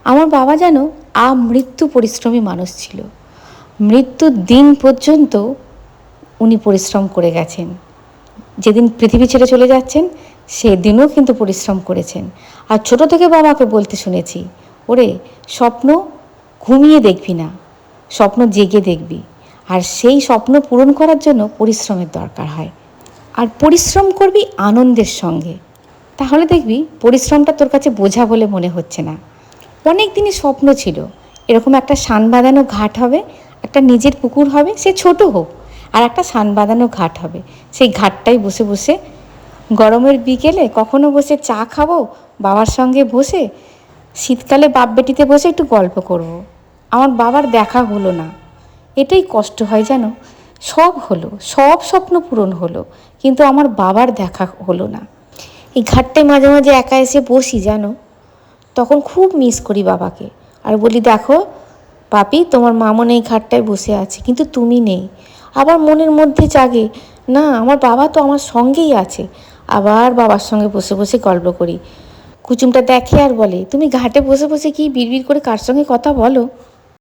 আমার বাবা যেন আমৃত্যু পরিশ্রমী মানুষ ছিল। মৃত্যুর দিন পর্যন্ত উনি পরিশ্রম করে গেছেন। যেদিন পৃথিবী ছেড়ে চলে যাচ্ছেন সেদিনও কিন্তু পরিশ্রম করেছেন। আর ছোট থেকে বাবাকে বলতে শুনেছি, ওরে স্বপ্ন ঘুমিয়ে দেখবি না, স্বপ্ন জেগে দেখবি। আর সেই স্বপ্ন পূরণ করার জন্য পরিশ্রমের দরকার হয়। আর পরিশ্রম করবি আনন্দের সঙ্গে, তাহলে দেখবি পরিশ্রমটা তোর কাছে বোঝা বলে মনে হচ্ছে না। অনেক দিনই স্বপ্ন ছিল এরকম একটা সান বাঁধানো ঘাট হবে, একটা নিজের পুকুর হবে, সে ছোট হোক, আর একটা সান বাঁধানো ঘাট হবে। সেই ঘাটটাই বসে বসে গরমের বিকেলে কখনো বসে চা খাবো বাবার সঙ্গে বসে, শীতকালে বাপ বেটিতে বসে একটু গল্প করব। আমার বাবার দেখা হলো না, এটাই কষ্ট হয় যেন। সব হলো, সব স্বপ্ন পূরণ হলো, কিন্তু আমার বাবার দেখা হলো না। এই ঘাটটায় মাঝে মাঝে একা এসে বসি জানো, তখন খুব মিস করি বাবাকে। আর বলি, দেখো পাপি, তোমার মামন এই ঘাটটায় বসে আছে কিন্তু তুমি নেই। আবার মনের মধ্যে জাগে, না আমার বাবা তো আমার সঙ্গেই আছে। আবার বাবার সঙ্গে বসে বসে গল্প করি। কুচুমটা দেখে আর বলে, তুমি ঘাটে বসে বসে কি বিড়বিড় করে কার সঙ্গে কথা বলো।